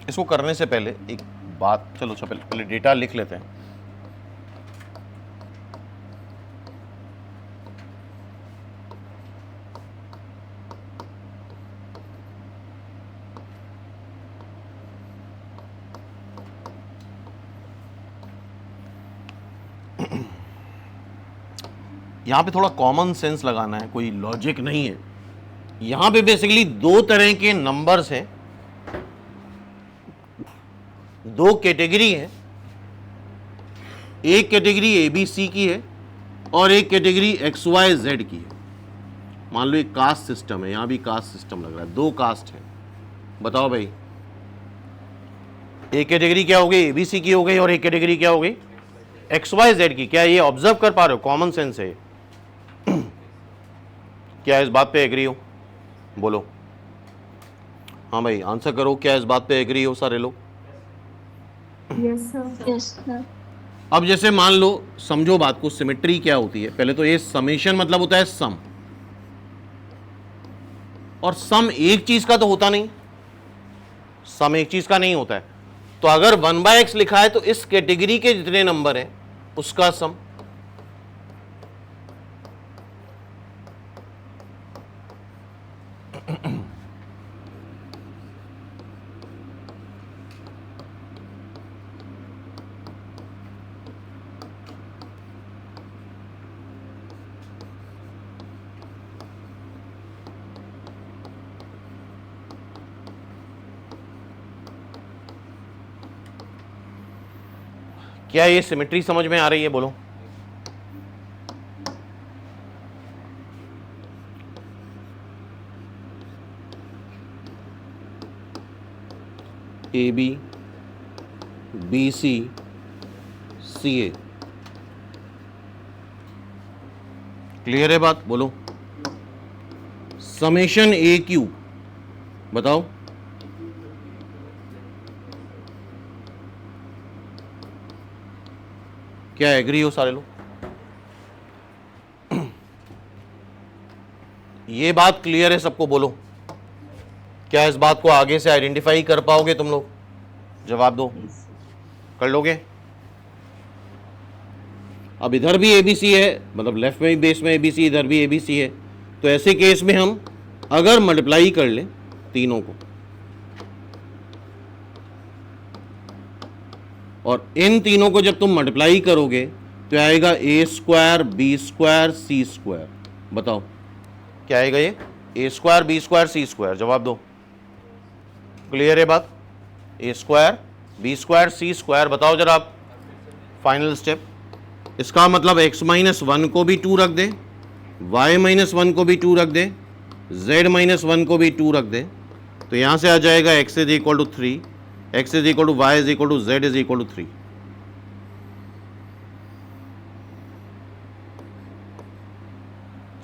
इसको करने से पहले एक बात, चलो पहले डेटा लिख लेते हैं। यहां पे थोड़ा कॉमन सेंस लगाना है, कोई लॉजिक नहीं है। यहां पे बेसिकली दो तरह के नंबर्स हैं, दो कैटेगरी है। एक कैटेगरी ABC की है और एक कैटेगरी XYZ की है। मान लो एक कास्ट सिस्टम है, यहां भी कास्ट सिस्टम लग रहा है, दो कास्ट है। बताओ भाई, एक कैटेगरी क्या हो गई? ABC की हो गई, और एक कैटेगरी क्या हो गई? XYZ की। क्या ये ऑब्जर्व कर पा रहे हो? कॉमन सेंस है। क्या इस बात पे एग्री हो? बोलो। हाँ भाई, आंसर करो, क्या इस बात पे एग्री हो सारे लोग? Yes sir. Yes sir. अब जैसे मान लो, समझो बात को, सिमेट्री क्या होती है। पहले तो ये समेशन मतलब होता है सम, और सम एक चीज का तो होता नहीं, सम एक चीज का नहीं होता है। तो अगर 1/x लिखा है तो इस कैटेगरी के जितने नंबर हैं उसका सम। क्या ये सिमेट्री समझ में आ रही है? बोलो। A B, B C, C A, clear है बात? बोलो। समेशन ए क्यू, बताओ। क्या एग्री हो सारे लोग? ये बात क्लियर है सबको? बोलो। क्या इस बात को आगे से आइडेंटिफाई कर पाओगे तुम लोग? जवाब दो। कर लोगे? अब इधर भी एबीसी है, मतलब लेफ्ट में भी बेस में एबीसी, इधर भी एबीसी है, तो ऐसे केस में हम अगर मल्टीप्लाई कर लें तीनों को, और इन तीनों को जब तुम मल्टीप्लाई करोगे तो आएगा ए square B square C square. बताओ क्या आएगा ये? ए square B square C square. जवाब दो। क्लियर है बात? ए square B square C square. बताओ जरा आप। Final step. इसका मतलब x माइनस वन को भी 2 रख दे, y माइनस वन को भी 2 रख दे, z माइनस वन को भी 2 रख दे, तो यहां से आ जाएगा x is equal to 3, x is equal to Y is equal to z is equal to 3।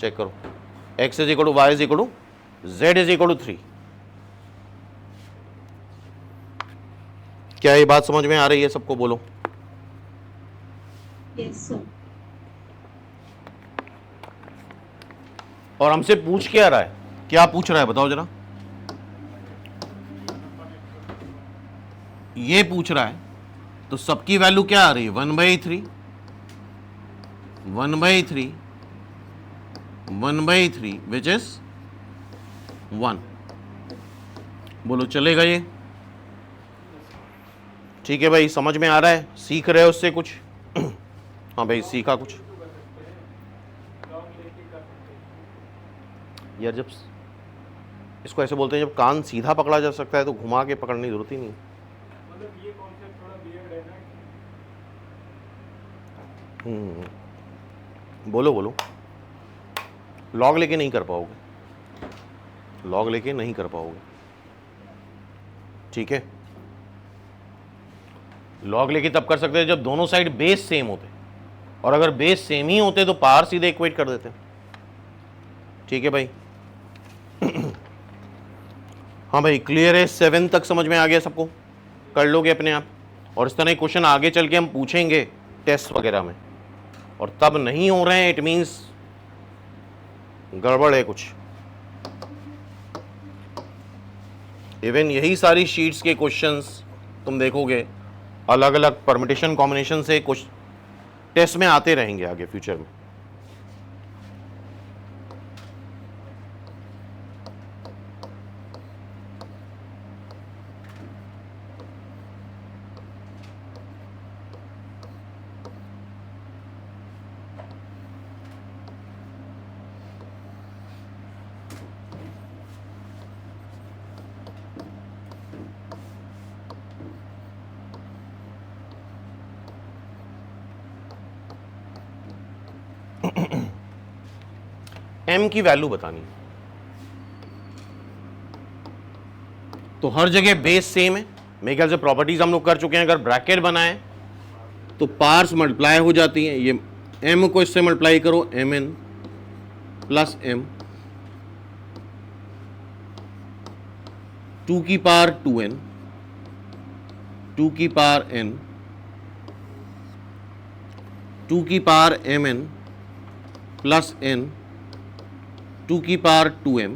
Check करो। x is equal to Y is equal to z is equal to 3। क्या ये बात समझ में आ रही है सबको? बोलो। Yes, sir. और हमसे पूछ क्या रहा है? क्या पूछ रहा है बताओ जरा। ये पूछ रहा है, तो सबकी वैल्यू क्या आ रही है? 1/3, 1/3, 1/3 विच इज 1। बोलो चलेगा ये? ठीक है भाई, समझ में आ रहा है? सीख रहे हो उससे कुछ? हाँ भाई, सीखा कुछ? यार जब इसको ऐसे बोलते हैं, जब कान सीधा पकड़ा जा सकता है तो घुमा के पकड़ने की जरूरत ही नहीं। मतलब ये कॉन्सेप्ट थोड़ा वियर्ड है ना। बोलो बोलो। लॉग लेके नहीं कर पाओगे, लॉग लेके नहीं कर पाओगे, ठीक है? लॉग लेके तब कर सकते हैं जब दोनों साइड बेस सेम होते, और अगर बेस सेम ही होते तो पार सीधे इक्वेट कर देते, ठीक है भाई? हाँ भाई, क्लियर है? 7 तक समझ में आ गया सबको? कर लोगे अपने आप? और इस तरह क्वेश्चन आगे चल के हम पूछेंगे टेस्ट वगैरह में, और तब नहीं हो रहे हैं इट मीन्स गड़बड़ है कुछ। इवन यही सारी शीट्स के क्वेश्चंस तुम देखोगे अलग अलग परमिटेशन कॉम्बिनेशन से कुछ टेस्ट में आते रहेंगे आगे फ्यूचर में। m की वैल्यू बतानी, तो हर जगह बेस सेम है। मेरे ख्याल से प्रॉपर्टीज हम लोग कर चुके हैं। अगर ब्रैकेट बनाए तो पार्स मल्टीप्लाई हो जाती हैं। ये m को इससे मल्टीप्लाई करो, mn प्लस m 2 की पावर 2n, 2 की पावर n, 2 की पावर mn प्लस n 2 की power 2m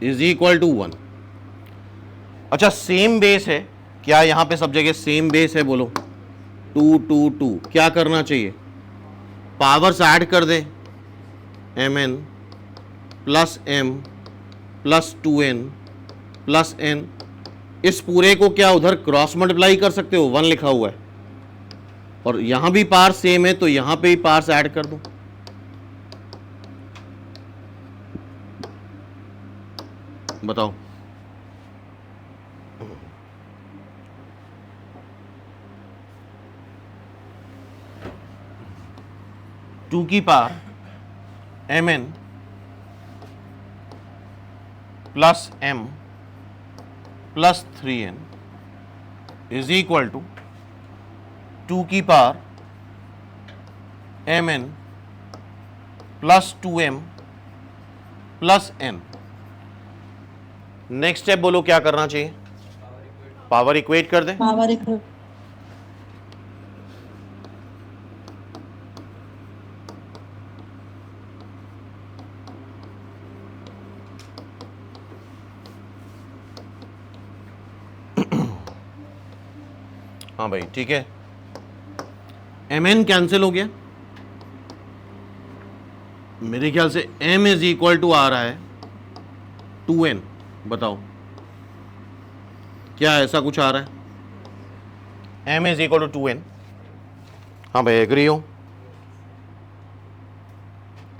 is equal to 1। अच्छा, सेम बेस है क्या? यहां पे सब जगह सेम बेस है? बोलो। 2 2 2। क्या करना चाहिए? पावर्स ऐड कर दे, mn plus m plus 2n plus n। इस पूरे को क्या उधर क्रॉस मल्टीप्लाई कर सकते हो? 1 लिखा हुआ है, और यहां भी पार्स सेम है तो यहां पे भी पार्स ऐड कर दो। बताओ। 2 की power mn plus m plus 3n is equal to 2 की power mn plus 2m plus n। Next step बोलो क्या करना चाहिए? पावर इक्वेट कर दें। पावर इक्वल हाँ भाई ठीक है, mn कैंसिल हो गया, मेरे ख्याल से m इज इक्वल टू आ रहा है 2n। बताओ क्या ऐसा कुछ आ रहा है? m is equal to 2n। हाँ भाई एग्री हो?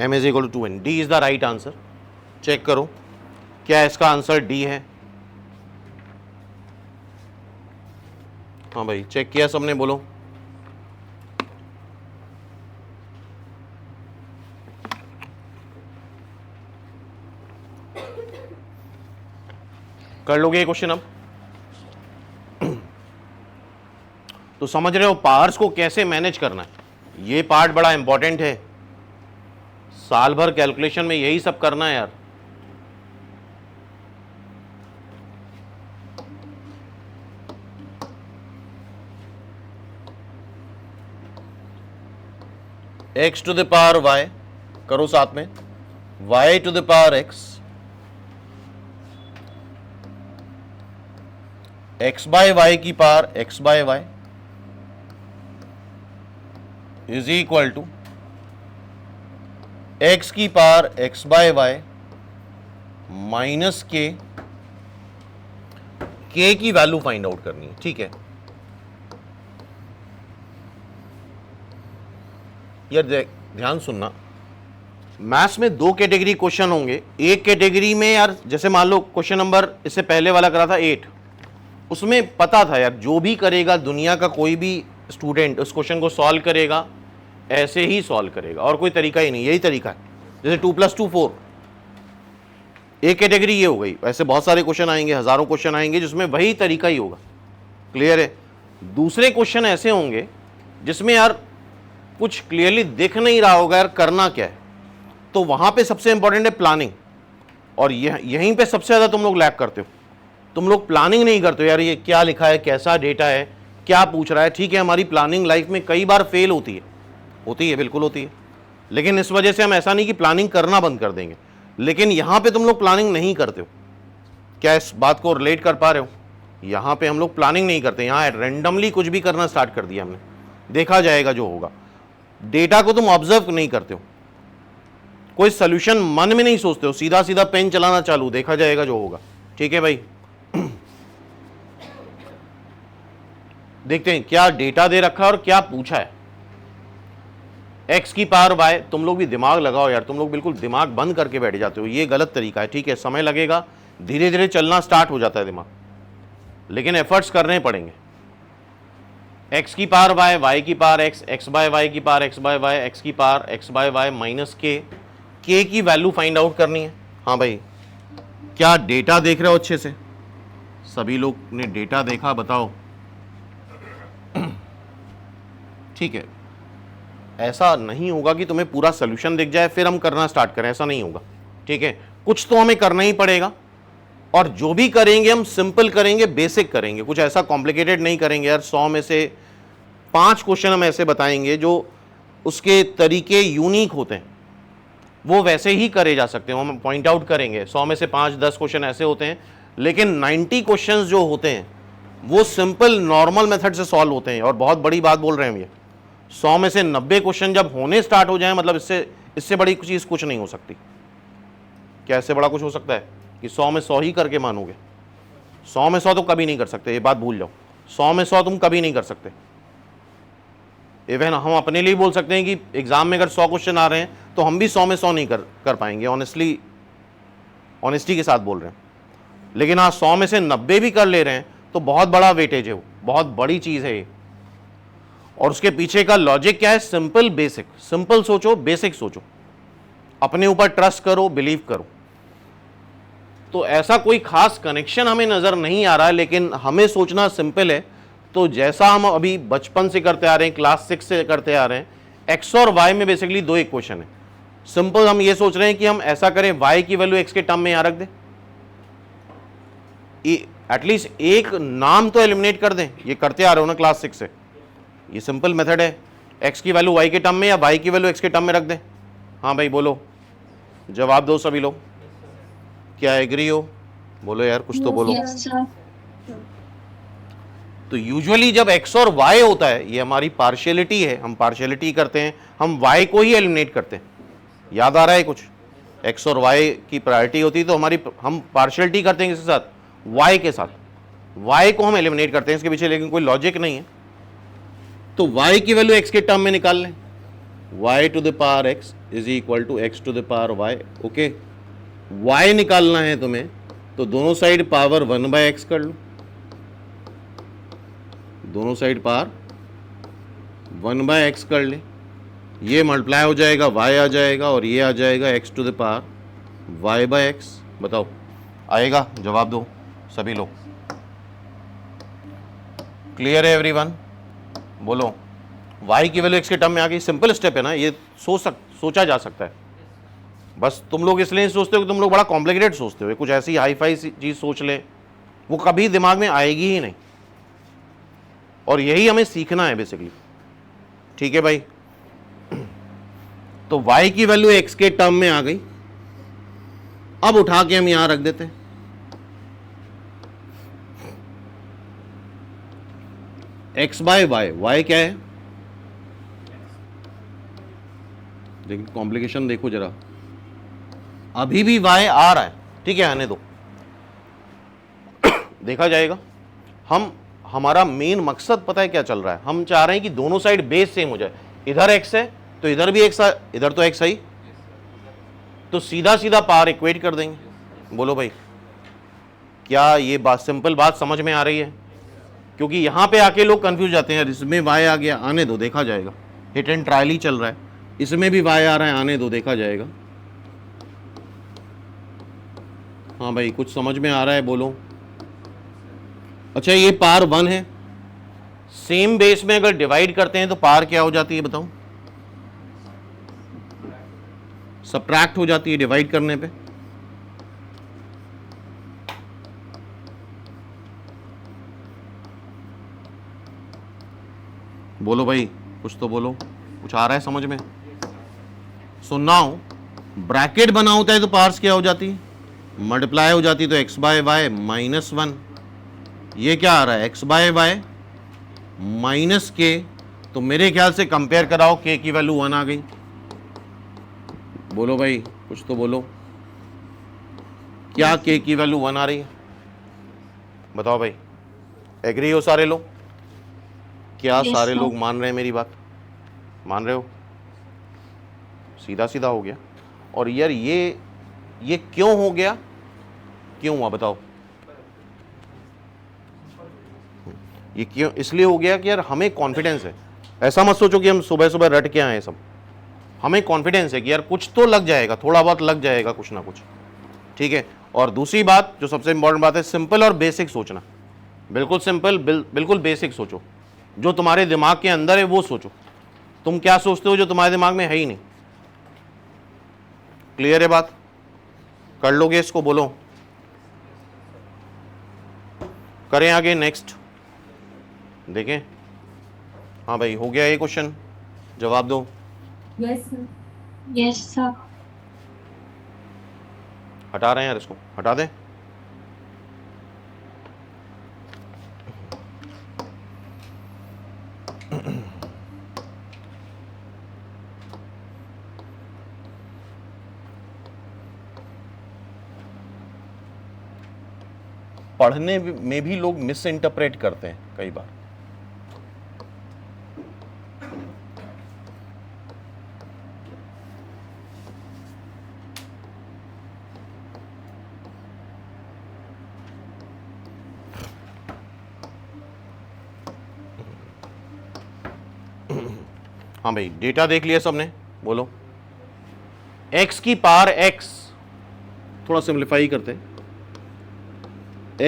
m is equal to 2n। d is the right answer. Check करो क्या इसका आंसर d है? हाँ भाई चेक किया सबने, बोलो। कर लोगे ये क्वेश्चन अब? तो समझ रहे हो पावर्स को कैसे मैनेज करना है। ये पार्ट बड़ा इंपॉर्टेंट है, साल भर कैलकुलेशन में यही सब करना है यार। x to the power y करो साथ में, y to the power x, x by y की power x by y is equal to x की power x by y minus k की वैल्यू फाइंड आउट करनी है। ठीक है यार, ध्यान सुनना, मैथ्स में दो कैटेगरी क्वेश्चन होंगे। एक कैटेगरी में यार जैसे मान लो क्वेश्चन नंबर इससे पहले वाला करा था 8, उसमें पता था यार जो भी करेगा दुनिया का कोई भी स्टूडेंट उस क्वेश्चन को सॉल्व करेगा, ऐसे ही सॉल्व करेगा और कोई तरीका ही नहीं, यही तरीका है। जैसे 2 + 2 4, एक कैटेगरी ये हो गई। ऐसे बहुत सारे क्वेश्चन आएंगे, हजारों क्वेश्चन आएंगे जिसमें वही तरीका ही होगा। क्लियर है? दूसरे क्वेश्चन ऐसे होंगे जिसमें यार कुछ क्लियरली दिख नहीं रहा होगा यार करना क्या है, तो वहां पे सबसे इंपॉर्टेंट है प्लानिंग। और यहीं पे सबसे ज्यादा तुम लोग लैग करते हो। तुम लोग प्लानिंग नहीं करते हो यार, ये क्या लिखा है, कैसा डेटा है, क्या पूछ रहा है। ठीक है हमारी प्लानिंग लाइफ में कई बार फेल होती है, बिल्कुल होती है, लेकिन इस वजह से हम ऐसा नहीं कि प्लानिंग करना बंद कर देंगे। लेकिन यहां पे तुम लोग प्लानिंग नहीं करते हो। क्या इस बात को रिलेट कर पा रहे हो? यहां पे हम लोग प्लानिंग नहीं करते, यहां रैंडमली कुछ भी करना स्टार्ट कर दिया हमने, देखा जाएगा जो होगा। डेटा को तुम ऑब्जर्व नहीं करते हो, कोई सोल्यूशन मन में नहीं सोचते हो, सीधा सीधा पेन चलाना चालू, देखा जाएगा जो होगा। ठीक है भाई, देखते हैं क्या डेटा दे रखा है और क्या पूछा है। x की पावर y, तुम लोग भी दिमाग लगाओ यार, तुम लोग बिल्कुल दिमाग बंद करके बैठ जाते हो, ये गलत तरीका है। ठीक है समय लगेगा, धीरे धीरे चलना स्टार्ट हो जाता है दिमाग, लेकिन एफर्ट्स करने पड़ेंगे। x की पावर y, y की power x, x by y की power x by y, x की power x by y minus k की वैल्यू फाइंड आउट करनी है। हाँ भाई क्या डेटा देख रहे हो अच्छे से? सभी लोग ने डेटा देखा, बताओ। ठीक है, ऐसा नहीं होगा कि तुम्हें पूरा सोल्यूशन दिख जाए फिर हम करना स्टार्ट करें, ऐसा नहीं होगा। ठीक है, कुछ तो हमें करना ही पड़ेगा, और जो भी करेंगे हम सिंपल करेंगे, बेसिक करेंगे, कुछ ऐसा कॉम्प्लिकेटेड नहीं करेंगे यार। 100 में से 5 क्वेश्चन हम ऐसे बताएंगे जो उसके तरीके यूनिक होते हैं, वो वैसे ही करे जा सकते हैं, हम पॉइंट आउट करेंगे। 100 में से 5-10 क्वेश्चन ऐसे होते हैं, लेकिन 90 क्वेश्चन जो होते हैं वो सिंपल नॉर्मल मेथड से सॉल्व होते हैं। और बहुत बड़ी बात बोल रहे हैं हम, ये 100 में से 90 क्वेश्चन जब होने स्टार्ट हो जाए, मतलब इससे बड़ी चीज कुछ नहीं हो सकती। क्या इससे बड़ा कुछ हो सकता है कि 100 में 100 ही करके मानोगे? 100 में 100 तो कभी नहीं कर सकते, ये बात भूल जाओ। 100 में 100 तुम कभी नहीं कर सकते। इवन हम अपने लिए बोल सकते हैं कि एग्जाम में अगर 100 क्वेश्चन आ रहे हैं तो हम भी 100 में 100 नहीं कर पाएंगे, ऑनेस्टी के साथ बोल रहे हैं। लेकिन हाँ 100 में से 90 भी कर ले रहे हैं तो बहुत बड़ा वेटेज है, वो बहुत बड़ी चीज है ये। और उसके पीछे का लॉजिक क्या है? Simple basic. सिंपल सोचो, बेसिक सोचो, अपने ऊपर ट्रस्ट करो, बिलीव करो। तो ऐसा कोई खास कनेक्शन हमें नजर नहीं आ रहा है, लेकिन हमें सोचना सिंपल है। तो जैसा हम अभी बचपन से करते आ रहे हैं, क्लास 6 से करते आ रहे हैं, एक्स और वाई में बेसिकली दो इक्वेशन है। सिंपल हम ये सोच रहे हैं कि हम ऐसा करें, वाई की वैल्यू एक्स के टर्म में यहां रख दें, एटलीस्ट एक नाम तो एलिमिनेट कर दें। ये करते आ रहे हो ना क्लास 6 से, ये सिंपल मेथड है। एक्स की वैल्यू वाई के टर्म में या वाई की वैल्यू एक्स के टर्म में रख दें। हाँ भाई बोलो, जवाब दो सभी लोग। क्या एग्री हो? बोलो यार, कुछ तो बोलो। Yes, sir. तो यूजुअली जब x और y होता है, ये हमारी पार्शियलिटी है, हम पार्शियलिटी करते हैं, हम y को ही एलिमिनेट करते हैं। याद आ रहा है कुछ? x और y की प्रायोरिटी होती है तो हम पार्शियलिटी करते हैं किसके साथ? y के साथ। y को हम एलिमिनेट करते हैं, इसके पीछे लेकिन कोई लॉजिक नहीं है। तो y की वैल्यू x के टर्म में निकाल लें। y to the power x is equal to x to the power y। Okay, y निकालना है तुम्हें, तो दोनों साइड पावर 1/x कर लो। दोनों साइड पावर 1/x कर ले। ये मल्टीप्लाई हो जाएगा, y आ जाएगा, और ये आ जाएगा x to the power y/x। बताओ आएगा? जवाब दो सभी लोग। क्लियर है एवरीवन? बोलो। y की वैल्यू x के टर्म में आ गई। सिंपल स्टेप है ना ये, सोचा जा सकता है। बस तुम लोग इसलिए सोचते हो कि तुम लोग बड़ा कॉम्प्लिकेटेड सोचते हो, कुछ ऐसी हाई फाई चीज सोच ले, वो कभी दिमाग में आएगी ही नहीं। और यही हमें सीखना है बेसिकली। ठीक है भाई? तो y की वैल्यू x के टर्म में आ गई। अब उठा के हम यहां रख देते हैं। x बाय वाई, y क्या है? लेकिन कॉम्प्लिकेशन देखो जरा, अभी भी y आ रहा है। ठीक है, आने दो, देखा जाएगा। हमारा मेन मकसद पता है क्या चल रहा है? हम चाह रहे हैं कि दोनों साइड बेस सेम हो जाए। इधर x है तो इधर भी x, इधर तो x है ही, तो सीधा सीधा पावर इक्वेट कर देंगे। बोलो भाई, क्या ये बात, सिंपल बात समझ में आ रही है? क्योंकि यहां पे आके लोग कंफ्यूज जाते हैं, इसमें y आ गया, आने दो देखा जाएगा। हिट एंड ट्रायल ही चल रहा है, इसमें भी y आ रहा है, आने दो देखा जाएगा। हाँ भाई, कुछ समझ में आ रहा है? बोलो। अच्छा, ये पावर 1 है, सेम बेस में अगर डिवाइड करते हैं तो पावर क्या हो जाती है बताओ? सब्ट्रैक्ट हो जाती है डिवाइड करने पे। बोलो भाई, कुछ तो बोलो, कुछ आ रहा है समझ में? सुनना हो, ब्रैकेट बना होता है तो पावर्स क्या हो जाती है? मल्टीप्लाई हो जाती, तो x बाय वाई -1। ये क्या आ रहा है? x बाय वाई माइनस के। तो मेरे ख्याल से कंपेयर कराओ, k की वैल्यू 1 आ गई। बोलो भाई, कुछ तो बोलो। क्या k की वैल्यू 1 आ रही है? बताओ भाई, एग्री हो सारे लोग? क्या Yes, सारे sir. लोग मान रहे हैं मेरी बात? मान रहे हो? सीधा सीधा हो गया। और यार ये क्यों हो गया? क्यों हुआ बताओ? ये क्यों इसलिए हो गया कि यार हमें कॉन्फिडेंस है। ऐसा मत सोचो कि हम सुबह सुबह रट के आए सब। हमें कॉन्फिडेंस है कि यार कुछ तो लग जाएगा, थोड़ा बहुत लग जाएगा कुछ ना कुछ। ठीक है? और दूसरी बात जो सबसे इंपॉर्टेंट बात है, सिंपल और बेसिक सोचना। बिल्कुल सिंपल, बिल्कुल बेसिक सोचो। जो तुम्हारे दिमाग के अंदर है वो सोचो। तुम क्या सोचते हो जो तुम्हारे दिमाग में है ही नहीं। क्लियर है बात? कर लोगे इसको? बोलो, करें आगे? नेक्स्ट देखें। हाँ भाई, हो गया ये क्वेश्चन? जवाब दो। Yes, sir. Yes, sir. हटा रहे हैं यार, इसको हटा दें। पढ़ने में भी लोग मिस इंटरप्रेट करते हैं कई बार। हाँ भाई, डेटा देख लिया सबने, बोलो। x की पावर x, थोड़ा सिंप्लीफाई करते हैं,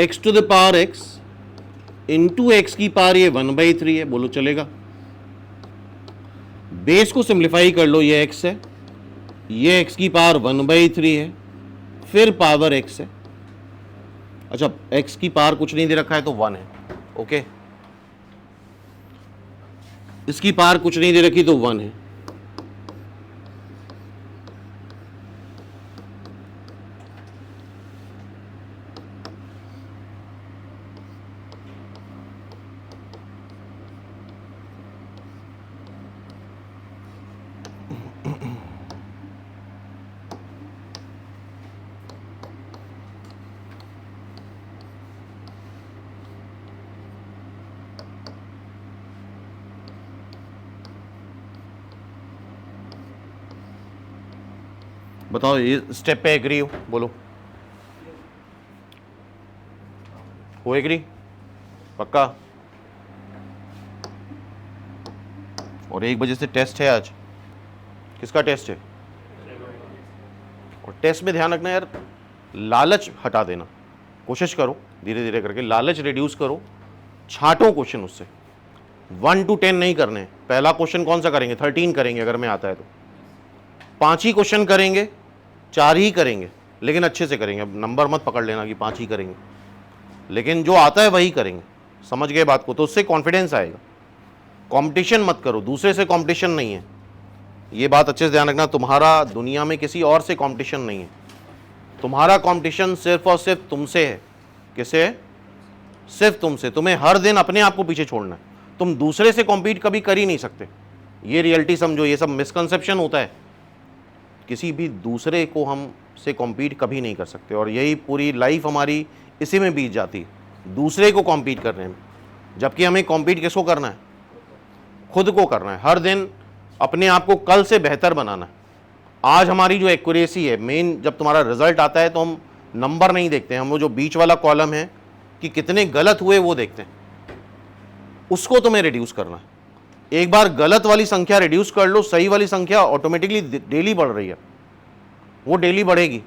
x to the power x into x की पावर ये 1/3 है, बोलो चलेगा। बेस को सिंप्लीफाई कर लो, ये x है, ये x की पावर 1/3 है, फिर पावर x है। अच्छा, x की पावर कुछ नहीं दे रखा है तो 1 है, ओके। इसकी पावर कुछ नहीं दे रखी तो 1 है। बताओ, ये स्टेप पे एग्री हो, बोलो। हो एग्री? पक्का? और 1 बजे से टेस्ट है आज। किसका टेस्ट है? और टेस्ट में ध्यान रखना यार, लालच हटा देना, कोशिश करो धीरे धीरे करके, लालच रिड्यूस करो, छांटो क्वेश्चन उससे। 1 to 10 नहीं करने। पहला क्वेश्चन कौन सा करेंगे? 13 करेंगे अगर मैं आता है तो। 5 ही क्वेश्चन करेंगे, 4 ही करेंगे, लेकिन अच्छे से करेंगे। अब नंबर मत पकड़ लेना कि 5 ही करेंगे, लेकिन जो आता है वही करेंगे। समझ गए बात को? तो उससे कॉन्फिडेंस आएगा। कंपटीशन मत करो, दूसरे से कंपटीशन नहीं है, ये बात अच्छे से ध्यान रखना। तुम्हारा दुनिया में किसी और से कंपटीशन नहीं है, तुम्हारा कंपटीशन सिर्फ और सिर्फ तुमसे है। किससे है? सिर्फ तुमसे। तुम्हें हर दिन अपने आप को पीछे छोड़ना है, तुम दूसरे से कॉम्पीट कभी कर ही नहीं सकते। ये रियलिटी समझो, ये सब मिसकंसेप्शन होता है। किसी भी दूसरे को हम से कॉम्पीट कभी नहीं कर सकते, और यही पूरी लाइफ हमारी इसी में बीत जाती है, दूसरे को कॉम्पीट करने में। जबकि हमें कॉम्पीट किसको करना है? खुद को करना है। हर दिन अपने आप को कल से बेहतर बनाना है। आज हमारी जो एक्यूरेसी है, मेन जब तुम्हारा रिजल्ट आता है तो हम नंबर नहीं देखते हैं, हम वो जो बीच वाला कॉलम है कि कितने गलत हुए वो देखते हैं, उसको तुम्हें रिड्यूस करना है। एक बार गलत वाली संख्या रिड्यूस कर लो, सही वाली संख्या ऑटोमेटिकली डेली बढ़ रही है, वो डेली बढ़ेगी।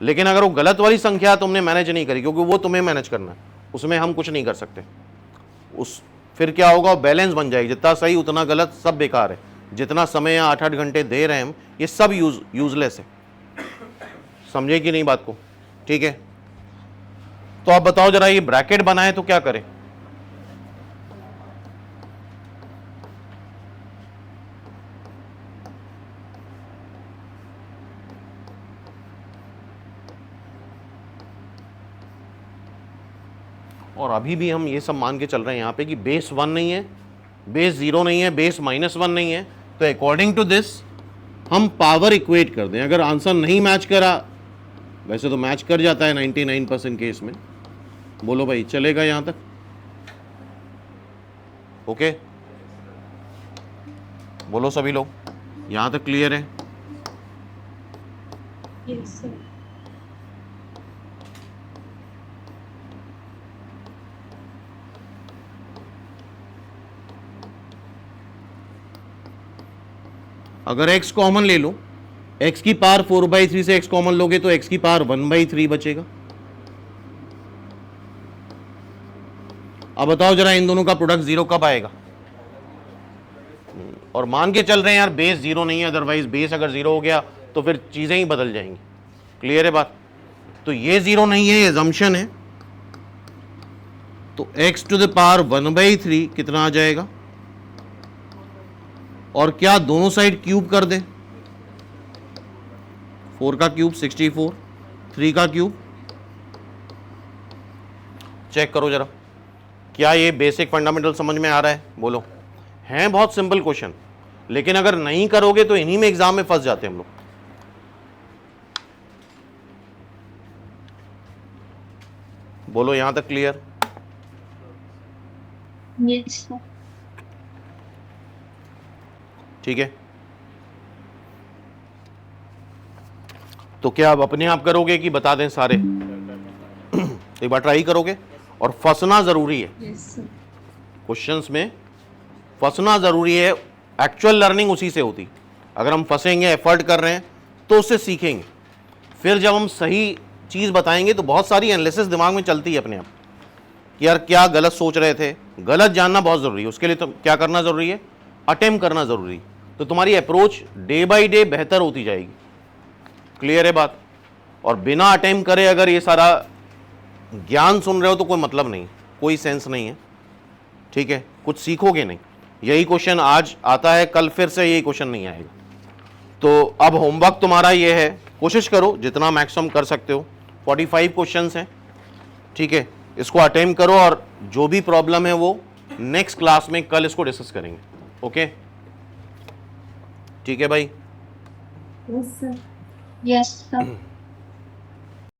लेकिन अगर वो गलत वाली संख्या तुमने मैनेज नहीं करी, क्योंकि वो तुम्हें मैनेज करना है, उसमें हम कुछ नहीं कर सकते। फिर क्या होगा? बैलेंस बन जाएगी, जितना सही उतना गलत, सब बेकार है। जितना समय 8-8 घंटे दे रहे हैं हम, ये सब यूजलेस है। समझे कि नहीं बात को? ठीक है, तो आप बताओ जरा, ये ब्रैकेट बनाए तो क्या करें? और अभी भी हम ये सब मान के चल रहे हैं यहाँ पे कि बेस 1 नहीं है, बेस 0 नहीं है, बेस -1 नहीं है। तो अकॉर्डिंग टू दिस हम पावर इक्वेट कर दें। अगर आंसर नहीं मैच करा, वैसे तो मैच कर जाता है 99% केस में, बोलो भाई चलेगा यहाँ तक? ओके, बोलो सभी लोग, यहाँ तक क्लियर है? Yes, sir. अगर x कॉमन ले लो, x की पावर 4/3 से x कॉमन लोगे तो x की पावर 1/3 बचेगा। अब बताओ जरा, इन दोनों का प्रोडक्ट 0 कब आएगा? और मान के चल रहे हैं यार बेस 0 नहीं है, अदरवाइज बेस अगर 0 हो गया तो फिर चीजें ही बदल जाएंगी। क्लियर है बात? तो ये 0 नहीं है, ये अजम्पशन है। तो x टू द पावर 1/3 कितना आ जाएगा? और क्या दोनों साइड क्यूब कर दें? 4 का क्यूब 64, 3 का क्यूब। चेक करो जरा, क्या ये बेसिक फंडामेंटल समझ में आ रहा है? बोलो। है बहुत सिंपल क्वेश्चन, लेकिन अगर नहीं करोगे तो इन्हीं में एग्जाम में फंस जाते हैं हम लोग। बोलो यहां तक क्लियर? Yes, sir. ठीक है, तो क्या आप अपने आप करोगे कि बता दें सारे? एक बार ट्राई करोगे, और फंसना जरूरी है Yes, sir. क्वेश्चंस में, फंसना ज़रूरी है, एक्चुअल लर्निंग उसी से होती। अगर हम फंसेंगे, एफर्ट कर रहे हैं तो उससे सीखेंगे। फिर जब हम सही चीज़ बताएंगे तो बहुत सारी एनालिसिस दिमाग में चलती है अपने आप कि यार क्या गलत सोच रहे थे। गलत जानना बहुत ज़रूरी है, उसके लिए तो क्या करना ज़रूरी है, अटेम्प्ट करना ज़रूरी है। तो तुम्हारी अप्रोच डे बाय डे बेहतर होती जाएगी। क्लियर है बात? और बिना अटेम्प्ट करे अगर ये सारा ज्ञान सुन रहे हो तो कोई मतलब नहीं, कोई सेंस नहीं है। ठीक है, कुछ सीखोगे नहीं। यही क्वेश्चन आज आता है, कल फिर से यही क्वेश्चन नहीं आएगा। तो अब होमवर्क तुम्हारा ये है, कोशिश करो जितना मैक्सिमम कर सकते हो। 45 क्वेश्चंस हैं, ठीक है, इसको अटेम्प्ट करो और जो भी प्रॉब्लम है वो नेक्स्ट क्लास में कल इसको डिस्कस करेंगे। ओके, ठीक है भाई? Yes, sir. Yes, sir.